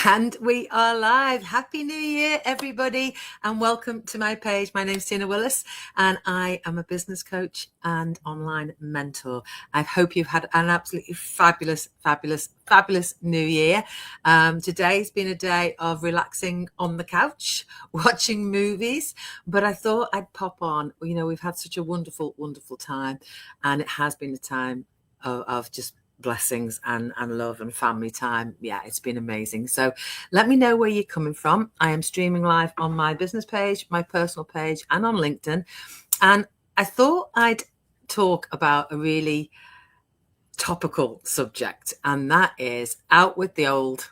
And we are live. Happy New Year, everybody, and welcome to my page. My name's Tina Willis, and I am a business coach and online mentor. I hope you've had an absolutely fabulous New Year. Today's been a day of relaxing on the couch, watching movies, but I thought I'd pop on. You know, we've had such a wonderful time, and it has been a time of just blessings and love and family time. Yeah, it's been amazing. So let me know where you're coming from. I am streaming live on my business page, my personal page, and on LinkedIn. And I thought I'd talk about a really topical subject, and that is out with the old,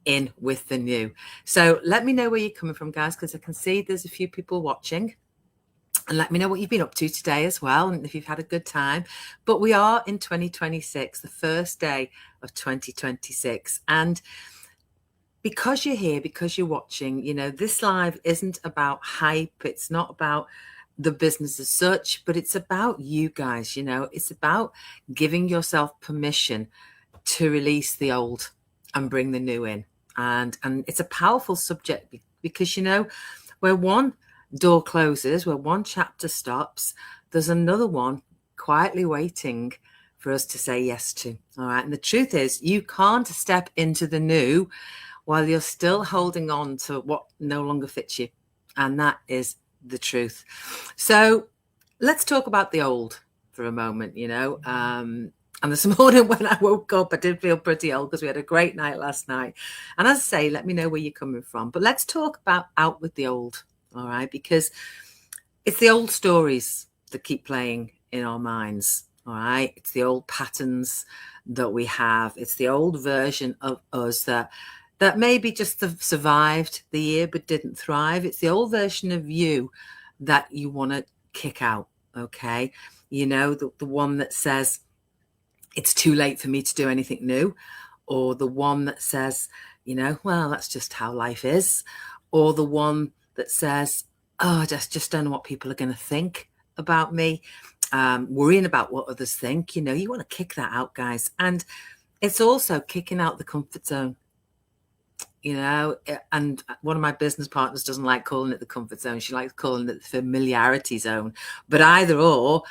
in with the new. So let me know where you're coming from, guys, because I can see there's a few people watching. And let me know what you've been up to today as well, and if you've had a good time. But we are in 2026, the first day of 2026. And because you're here, because you're watching, you know, this live isn't about hype. It's not about the business as such, but it's about you guys. You know, it's about giving yourself permission to release the old and bring the new in. And it's a powerful subject because, you know, where one door closes, where one chapter stops, there's another one quietly waiting for us to say yes to. All right. And the truth is, you can't step into the new while you're still holding on to what no longer fits you. And that is the truth. So let's talk about the old for a moment, you know. And this morning when I woke up, I did feel pretty old because we had a great night last night. And as I say, let me know where you're coming from. But let's talk about out with the old. All right, because it's the old stories that keep playing in our minds. All right, it's the old patterns that we have. It's the old version of us that maybe just survived the year but didn't thrive. It's the old version of you that you want to kick out. Okay, you know, the one that says it's too late for me to do anything new, or the one that says, you know, well, that's just how life is, or the one that says, oh, I just don't know what people are going to think about me, worrying about what others think. You know, you want to kick that out, guys. And it's also kicking out the comfort zone, you know. And one of my business partners doesn't like calling it the comfort zone. She likes calling it the familiarity zone. But either or,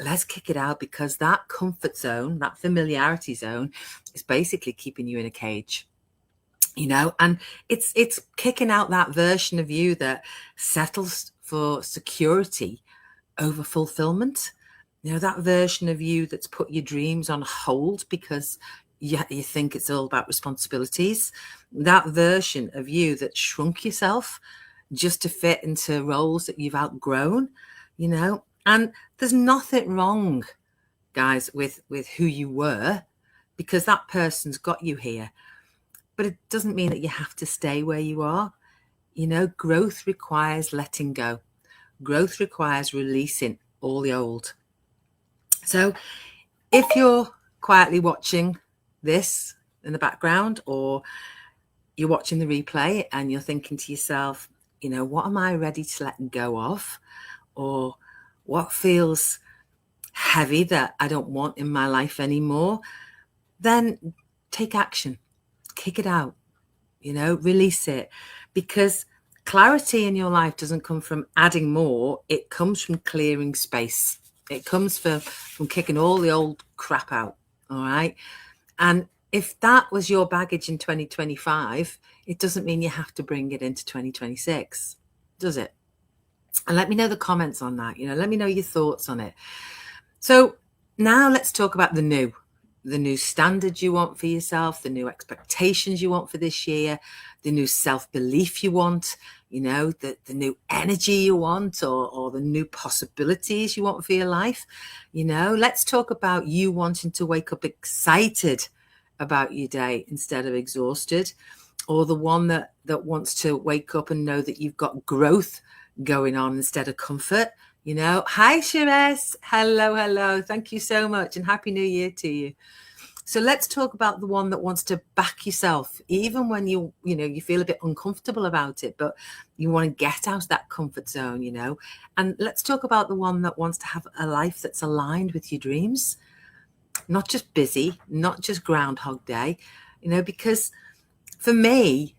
let's kick it out, because that comfort zone, that familiarity zone, is basically keeping you in a cage. You know, and it's kicking out that version of you that settles for security over fulfillment. You know, that version of you that's put your dreams on hold because you think it's all about responsibilities. That version of you that shrunk yourself just to fit into roles that you've outgrown, you know. And there's nothing wrong, guys, with who you were, because that person's got you here. But it doesn't mean that you have to stay where you are. You know, growth requires letting go. Growth requires releasing all the old. So if you're quietly watching this in the background, or you're watching the replay and you're thinking to yourself, you know, what am I ready to let go of? Or what feels heavy that I don't want in my life anymore? Then take action. Kick it out, you know, release it, because clarity in your life doesn't come from adding more. It comes from clearing space. It comes from kicking all the old crap out. All right. And if that was your baggage in 2025, it doesn't mean you have to bring it into 2026, does it? And let me know the comments on that. You know, let me know your thoughts on it. So now let's talk about the new standards you want for yourself, the new expectations you want for this year, the new self-belief you want, you know, the new energy you want, or the new possibilities you want for your life. You know, let's talk about you wanting to wake up excited about your day instead of exhausted, or the one that wants to wake up and know that you've got growth going on instead of comfort. You know, hi, Shiraz. Hello. Thank you so much. And Happy New Year to you. So let's talk about the one that wants to back yourself, even when you feel a bit uncomfortable about it, but you want to get out of that comfort zone, you know. And let's talk about the one that wants to have a life that's aligned with your dreams, not just busy, not just Groundhog Day, you know, because For me,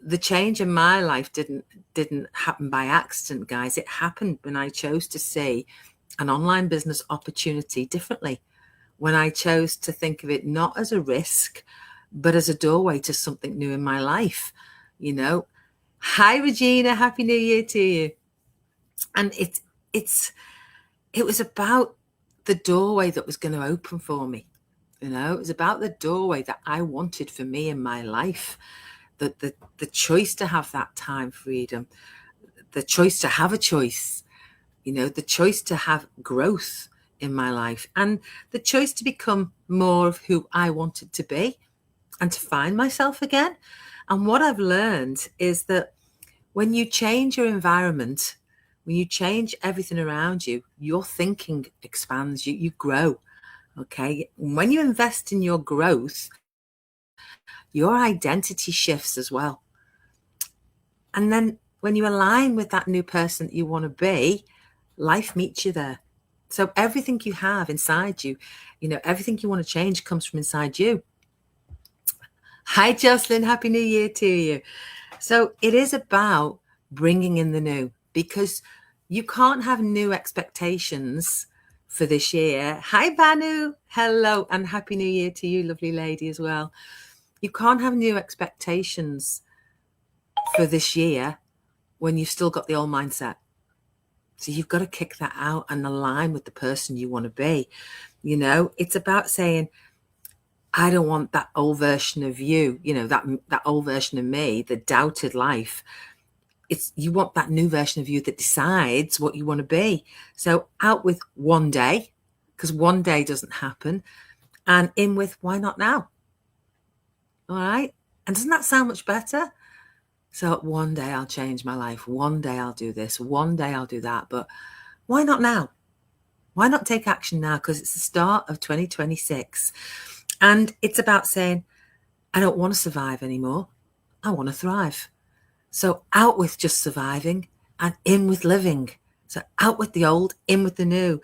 the change in my life didn't happen by accident, guys. It happened when I chose to see an online business opportunity differently, when I chose to think of it not as a risk, but as a doorway to something new in my life. You know, hi Regina, happy New Year to you. And it was about the doorway that was going to open for me. You know, it was about the doorway that I wanted for me in my life. The choice to have that time freedom, the choice to have a choice, you know, the choice to have growth in my life, and the choice to become more of who I wanted to be and to find myself again. And what I've learned is that when you change your environment, when you change everything around you, your thinking expands, you grow. Okay. When you invest in your growth, your identity shifts as well. And then when you align with that new person that you want to be, life meets you there. So everything you have inside you, you know, everything you want to change comes from inside you. Hi, Jocelyn. Happy New Year to you. So it is about bringing in the new, because you can't have new expectations for this year. Hi, Banu. Hello. And Happy New Year to you, lovely lady, as well. You can't have new expectations for this year when you've still got the old mindset. So you've got to kick that out and align with the person you want to be. You know, it's about saying, I don't want that old version of you, you know, that old version of me, the doubted life. It's, you want that new version of you that decides what you want to be. So out with one day, because one day doesn't happen, and in with why not now? All right. And doesn't that sound much better? So one day I'll change my life. One day I'll do this. One day I'll do that. But why not now? Why not take action now? Because it's the start of 2026. And it's about saying, I don't want to survive anymore. I want to thrive. So out with just surviving and in with living. So out with the old, in with the new.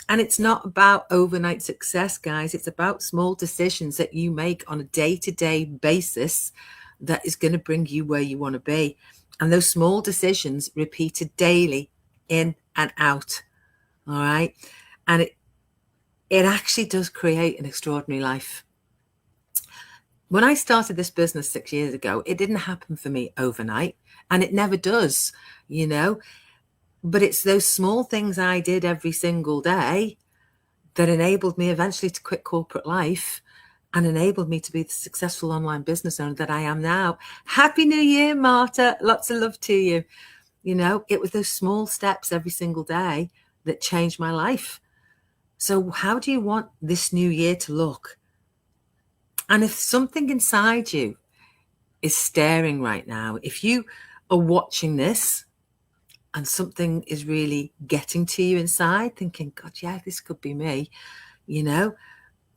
And it's not about overnight success, guys. It's about small decisions that you make on a day-to-day basis that is going to bring you where you want to be. And those small decisions repeated daily, in and out. All right. And it actually does create an extraordinary life. When I started this business 6 years ago, it didn't happen for me overnight, and it never does, you know, but it's those small things I did every single day that enabled me eventually to quit corporate life and enabled me to be the successful online business owner that I am now. Happy New Year, Marta. Lots of love to you. You know, it was those small steps every single day that changed my life. So how do you want this new year to look? And if something inside you is staring right now, if you are watching this and something is really getting to you inside, thinking, God, yeah, this could be me, you know,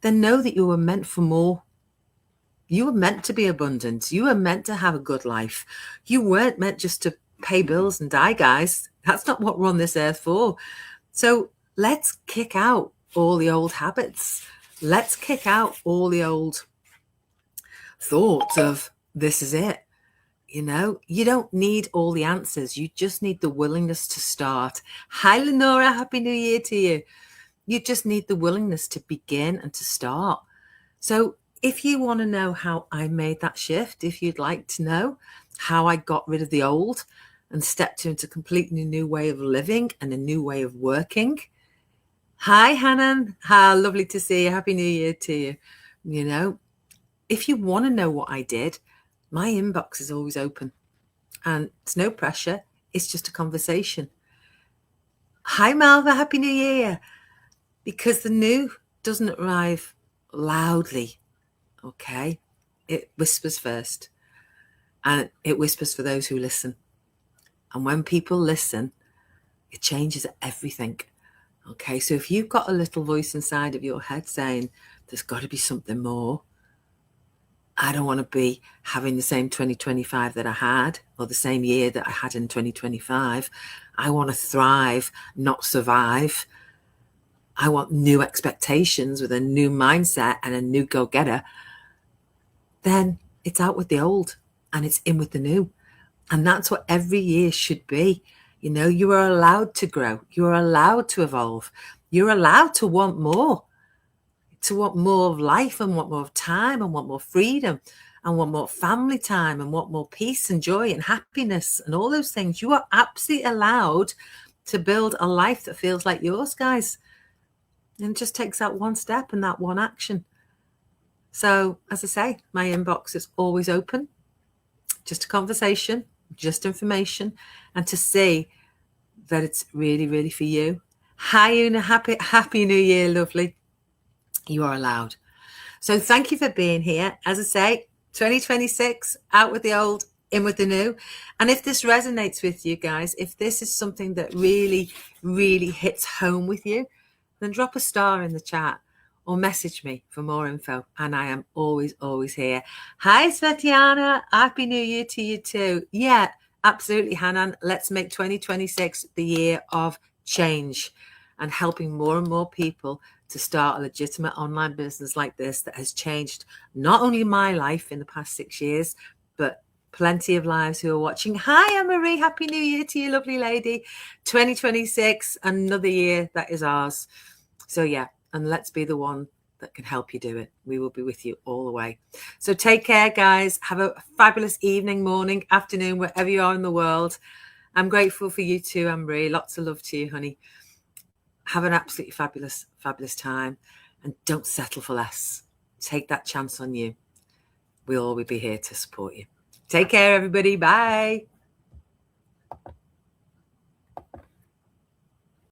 then know that you were meant for more. You were meant to be abundant. You were meant to have a good life. You weren't meant just to pay bills and die, guys. That's not what we're on this earth for. So let's kick out all the old habits. Let's kick out all the old thoughts of this is it. You know, you don't need all the answers. You just need the willingness to start. Hi, Lenora. Happy New Year to you. You just need the willingness to begin and to start. So if you want to know how I made that shift, if you'd like to know how I got rid of the old and stepped into a completely new way of living and a new way of working. Hi, Hannon. How lovely to see you. Happy New Year to you. You know, if you want to know what I did, my inbox is always open and it's no pressure. It's just a conversation. Hi, Malva. Happy New Year. Because the new doesn't arrive loudly. Okay. It whispers first, and it whispers for those who listen. And when people listen, it changes everything. Okay. So if you've got a little voice inside of your head saying, there's got to be something more, I don't want to be having the same 2025 that I had, or the same year that I had in 2025. I want to thrive, not survive. I want new expectations with a new mindset and a new go-getter. Then It's out with the old and it's in with the new. And that's what every year should be. You know, you are allowed to grow. You are allowed to evolve. You're allowed to want more of life and want more of time and want more freedom and want more family time and want more peace and joy and happiness and all those things. You are absolutely allowed to build a life that feels like yours, guys. And it just takes that one step and that one action. So, as I say, my inbox is always open. Just a conversation, just information, and to see that it's really, really for you. Hi, Una. Happy New Year, lovely. You are allowed. So thank you for being here. As I say, 2026, out with the old, in with the new. And if this resonates with you guys, if this is something that really, really hits home with you, then drop a star in the chat or message me for more info. And I am always, always here. Hi, Svetlana. Happy New Year to you too. Yeah, absolutely, Hanan. Let's make 2026 the year of change and helping more and more people to start a legitimate online business like this that has changed not only my life in the past 6 years, but plenty of lives who are watching. Hi, Anne-Marie. Happy New Year to you, lovely lady. 2026, another year that is ours. So yeah, and let's be the one that can help you do it. We will be with you all the way. So take care, guys. Have a fabulous evening, morning, afternoon, wherever you are in the world. I'm grateful for you too, Anne-Marie. Lots of love to you, honey. Have an absolutely fabulous, fabulous time. And don't settle for less. Take that chance on you. We'll always be here to support you. Take care, everybody. Bye.